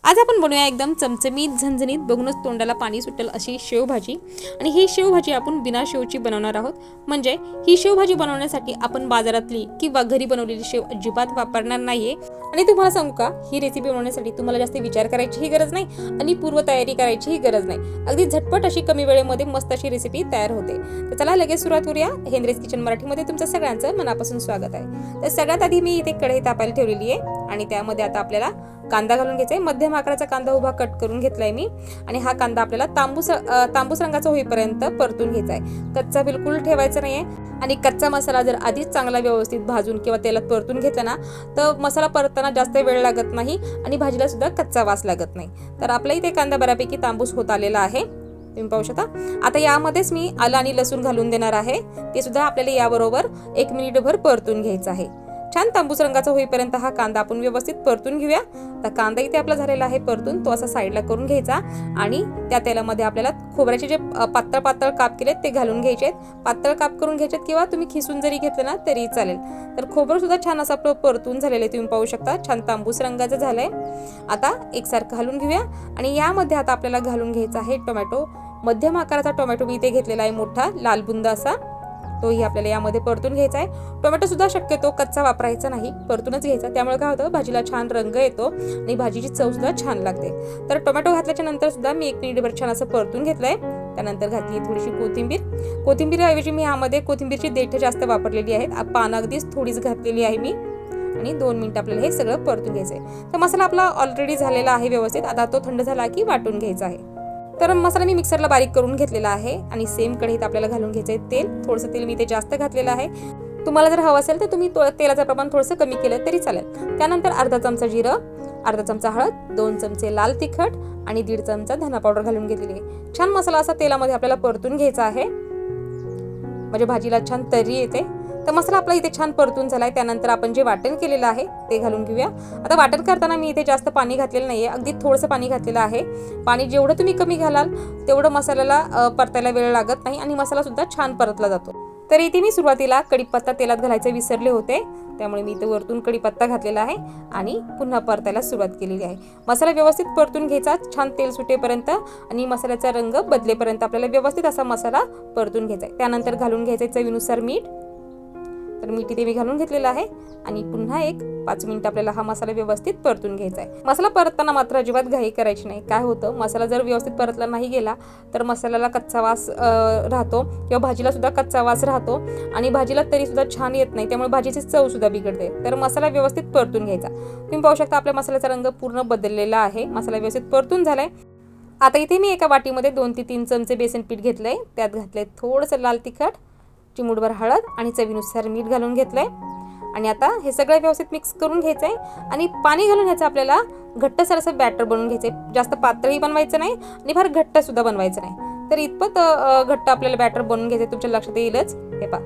आज आपण बनवूया एकदम चमचमीत झणझणीत बघूनच तोंडाला पाणी सुटेल अशी शेवभाजी। आणि ही शेवभाजी आपण बिना शेवची बनवणार आहोत। म्हणजे ही शेवभाजी बनवण्यासाठी आपण बाजारातली किंवा घरी बनवलेली शेव अजिबात वापरणार नाहीये। आणि तुम्हाला सांगू का, ही रेसिपी बनवण्यासाठी तुम्हाला जास्त विचार करायचीही गरज नाही आणि पूर्व तयारी करायचीही गरज नाही। अगदी झटपट अशी कमी वेळेमध्ये मस्त अशी रेसिपी तयार होते। तर चला लगेच सुरुवात करूया। हेनरीज किचन मराठीमध्ये तुमचं सगळ्यांचं मनापासून स्वागत आहे। तर सगळ्यात आधी मी इथे कढई तापायला ठेवलेली आहे आणि त्यामध्ये आता आपल्याला कांदा घालून घ्यायचा आहे। मध्यम आकाराचा कांदा उभा कट करून घेतलाय मी आणि हा कांदा आपल्याला तांबूस रंगाचा होईपर्यंत परतून घ्यायचा आहे। कच्चा बिलकुल ठेवायचा नाहीये आणि कच्चा मसाला जर आधीच चांगला व्यवस्थित भाजून किंवा तेलात परतून घेतला ना तर मसाला परतताना जास्त वेळ लागत नाही आणि भाजीला सुद्धा कच्चा वास लागत नाही। तर आपला इथे कांदा बऱ्यापैकी तांबूस होत आलेला आहे, तुम्ही पाहू शकता। आता यामध्येच मी आलं आणि लसूण घालून देणार आहे, ते सुद्धा आपल्याला याबरोबर 1 मिनिटभर परतून घ्यायचं आहे। छान तांबूस रंगाचा होईपर्यंत हा कांदा आपण व्यवस्थित परतून घेऊया। आता कांदा इथे आपला झालेला आहे परतून, तो असा साईडला करून घ्यायचा आणि त्या तेलामध्ये आपल्याला खोबऱ्याचे जे पातळ पातळ काप केलेत ते घालून घ्यायचे आहेत। पातळ काप करून घ्यायचे किंवा तुम्ही खिसून जरी घेतलं ना तरी चालेल। तर खोबरं सुद्धा छान असं आपलं परतून झालेलं आहे, तुम्ही पाहू शकता। छान तांबूस रंगाचं झालंय। आता एकसारखं घालून घेऊया आणि यामध्ये आता आपल्याला घालून घ्यायचा आहे टोमॅटो। मध्यम आकाराचा टोमॅटो मी इथे घेतलेला आहे, मोठा लाल बुंदा असा, तोही आपल्याला यामध्ये परतून घ्यायचा आहे। टोमॅटो सुद्धा शक्यतो कच्चा वापरायचा नाही, परतूनच घ्यायचा, त्यामुळे काय होतं भाजीला छान रंग येतो आणि भाजीची चव सुद्धा छान लागते। तर टोमॅटो घातल्याच्या नंतर सुद्धा मी 1 मिनिटभर छान असं परतून घेतलंय। त्यानंतर घातली थोडीशी कोथिंबीर ऐवजी मी यामध्ये कोथिंबीरची देठं जास्त वापरलेली आहेत, पानं अगदीच थोडीच घातलेली आहे मी आणि 2 मिनिट आपल्याला हे सगळं परतून घ्यायचंय। तर मसाला आपला ऑलरेडी झालेला आहे व्यवस्थित, आता तो थंड झाला की वाटून घ्यायचा आहे। तर मसाला मी मिक्सरला बारीक करून घेतलेला आहे आणि सेम कढईत आपल्याला घालून घ्यायचं आहे तेल। थोडंसं तेल मी ते जास्त घातलेलं आहे, तुम्हाला जर हवं असेल तर तुम्ही तेलाचं प्रमाण थोडंसं कमी केलं तरी चालेल। त्यानंतर अर्धा चमचा जिरं, अर्धा चमचा हळद, 2 चमचे लाल तिखट आणि 1.5 चमचा धना पावडर घालून घेतलेली आहे। छान मसाला असा तेलामध्ये आपल्याला परतून घ्यायचा आहे, म्हणजे भाजीला छान तर्री येते। तर मसाला आपला इथे छान परतून झालाय। त्यानंतर आपण जे वाटण केलेलं आहे ते घालून घेऊया। आता वाटण करताना मी इथे जास्त पाणी घातलेलं नाहीये, अगदी थोडंसं पाणी घातलेलं आहे। पाणी जेवढं तुम्ही कमी घालाल तेवढं मसाल्याला परतायला वेळ लागत नाही आणि मसाला सुद्धा छान परतला जातो। तर इथे मी सुरुवातीला कढीपत्ता तेलात घालायचे विसरले होते, त्यामुळे मी इथे वरतून कढीपत्ता घातलेला आहे आणि पुन्हा परतायला सुरुवात केलेली आहे। मसाला व्यवस्थित परतून घ्यायचा, छान तेल सुटेपर्यंत आणि मसाल्याचा रंग बदलेपर्यंत आपल्याला व्यवस्थित असा मसाला परतून घ्यायचा आहे। त्यानंतर घालून घ्यायचं चवीनुसार मीठ, तर मीठ इथे मी घालून घेतलेलं आहे आणि पुन्हा 5 मिनिट आपल्याला हा मसाला व्यवस्थित परतून घ्यायचा आहे। मसाला परतताना मात्र अजिबात घाई करायची नाही। काय होतं, मसाला जर व्यवस्थित परतला नाही गेला तर मसाल्याला कच्चा वास राहतो किंवा भाजीला सुद्धा कच्चा वास राहतो आणि भाजीला तरी सुद्धा छान येत नाही, त्यामुळे भाजीची चव सुद्धा बिघडते। तर मसाला व्यवस्थित परतून घ्यायचा। तुम्ही पाहू शकता आपल्या मसाल्याचा रंग पूर्ण बदललेला आहे, मसाला व्यवस्थित परतून झालाय। आता इथे मी एका वाटीमध्ये 2 ते 3 चमचे बेसन पीठ घेतलंय, त्यात घातलंय थोडंसं लाल तिखट, चिमूटभर हळद आणि चवीनुसार मीठ घालून घेतलंय आणि आता हे सगळं व्यवस्थित मिक्स करून घ्यायचंय आणि पाणी घालून ह्याचं आपल्याला घट्टसर असं बॅटर बनवून घ्यायचंय। जास्त पातळही बनवायचं नाही आणि फार घट्ट सुद्धा बनवायचं नाही। तर इतपत घट्ट आपल्याला बॅटर बनवून घ्यायचंय, तुमच्या लक्षात येईलच। हे पहा,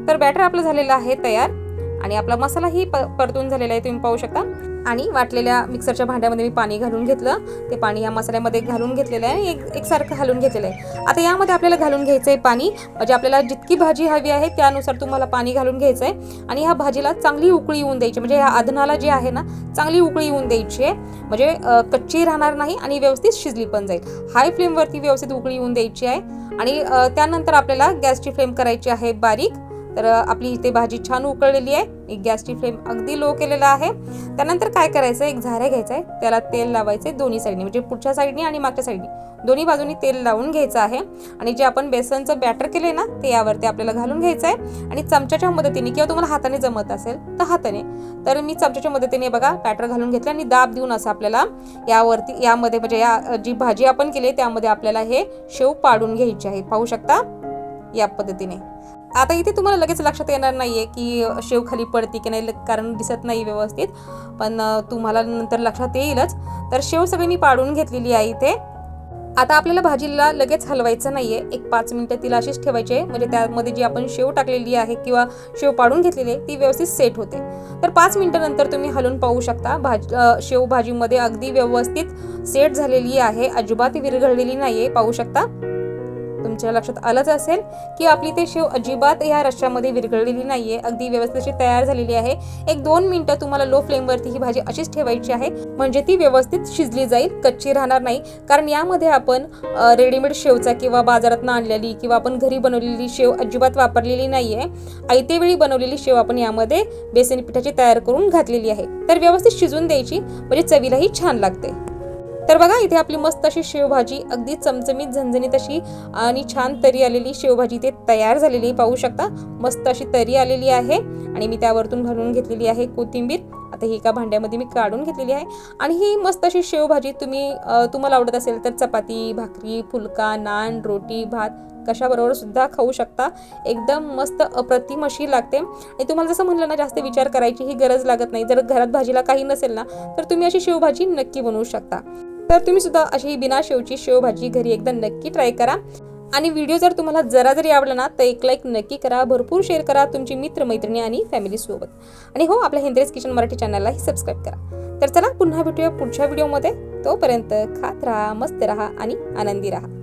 तर बॅटर आपलं झालेलं आहे तयार आणि आपला मसालाही परतून झालेला आहे, तुम्ही पाहू शकता। आणि वाटलेल्या मिक्सरच्या भांड्यामध्ये मी पाणी घालून घेतलं, ते पाणी या मसाल्यामध्ये घालून घेतलेलं आहे, एकसारखं घालून घेतलेलं आहे। आता यामध्ये आपल्याला घालून घ्यायचं आहे पाणी, म्हणजे आपल्याला जितकी भाजी हवी आहे त्यानुसार तुम्हाला पाणी घालून घ्यायचं आहे आणि ह्या भाजीला चांगली उकळी येऊन द्यायची, म्हणजे ह्या आधनाला जे आहे ना चांगली उकळी येऊन द्यायची आहे, म्हणजे कच्ची राहणार नाही आणि व्यवस्थित शिजली पण जाईल। हाय फ्लेमवरती व्यवस्थित उकळी येऊन द्यायची आहे आणि त्यानंतर आपल्याला गॅसची फ्लेम करायची आहे बारीक। तर आपली इथे भाजी छान उकळलेली आहे, गॅसची फ्लेम अगदी लो केलेला आहे। त्यानंतर काय करायचं, एक झाऱ्या घ्यायचा आहे, त्याला तेल लावायचे दोन्ही साईडनी, म्हणजे पुढच्या साईडनी आणि मागच्या साईडनी दोन्ही बाजूनी तेल लावून घ्यायचं आहे आणि जे आपण बेसनचं बॅटर केलंय ना ते यावरती आपल्याला घालून घ्यायचं आहे आणि चमच्याच्या मदतीने किंवा तुम्हाला हाताने जमत असेल तर हाताने, तर मी चमच्याच्या मदतीने बघा बॅटर घालून घेतलं आणि दाब देऊन असं आपल्याला यामध्ये म्हणजे या जी भाजी आपण केली त्यामध्ये आपल्याला हे शेव पाडून घ्यायची आहे, पाहू शकता या पद्धतीने। आता इथे तुम्हाला लगेच लक्षात येणार नाहीये की शेव खाली पडते की नाही, कारण दिसत नाही व्यवस्थित, पण तुम्हाला नंतर लक्षात येईलच। तर शेव सगळी मी पाडून घेतलेली आहे इथे। आता आपल्याला भाजीला लगेच हलवायचं नाहीये, 5 मिनिटं तिला अशीच ठेवायची, म्हणजे त्यामध्ये जी आपण शेव टाकलेली आहे किंवा शेव पाडून घेतलेली आहे ती व्यवस्थित सेट होते। तर 5 मिनिटांनंतर तुम्ही हलवून पाहू शकता शेव भाजीमध्ये अगदी व्यवस्थित सेट झालेली आहे, अजिबात विरघळलेली नाहीये, पाहू शकता। तुमच्या लक्षात आलंच असेल की आपली ते शेव अजिबात या रश्श्यामध्ये विरघळलेली नाहीये, अगदी व्यवस्थित तयार झालेली आहे। 1-2 मिनिटं तुम्हाला लो फ्लेमवरती ही भाजी अशीच ठेवायची आहे, म्हणजे ती व्यवस्थित शिजली जाईल, कच्ची राहणार नाही। कारण यामध्ये आपण रेडीमेड शेवचा किंवा बाजारातून आणलेली किंवा आपण घरी बनवलेली शेव अजिबात वापरलेली नाहीये। आयते वेळी बनवलेली शेव आपण यामध्ये बेसन पिठाची तयार करून घातलेली आहे, तर व्यवस्थित शिजून द्यायची, म्हणजे चवीलाही छान लागते। तर बघा इथे आपली मस्त अशी शेवभाजी अगदी चमचमीत झणझणीत अशी आणि छान तरी आलेली शेवभाजी ते तयार झालेली पाहू शकता। मस्त अशी तरी आलेली आहे आणि मी त्यावरतून घालून घेतलेली आहे कोथिंबीर। आता ही एका भांड्यामध्ये मी काढून घेतलेली आहे आणि ही मस्त अशी शेवभाजी तुम्हाला आवडत असेल तर चपाती, भाकरी, फुलका, नान, रोटी, भात कशाबरोबर सुद्धा खाऊ शकता। एकदम मस्त अप्रतिम अशी लागते आणि तुम्हाला जसं म्हणलं ना, जास्त विचार करायची ही गरज लागत नाही। जर घरात भाजीला काही नसेल ना, तर तुम्ही अशी शेवभाजी नक्की बनवू शकता। तर तुम्ही सुद्धा अशी बिना शेवची शेवभाजी घरी एकदा नक्की ट्राय करा। आणि व्हिडिओ जर तुम्हाला जरा जरी आवडला ना, तर एक लाईक नक्की करा, भरपूर शेअर करा तुमची मित्रमैत्रिणी आणि फॅमिली सोबत। आणि हो, आपल्या हेंद्रेज किचन मराठी चॅनललाही सबस्क्राईब करा। तर चला पुन्हा भेटूया पुढच्या व्हिडिओमध्ये। तोपर्यंत खात राहा, मस्त राहा आणि आनंदी राहा।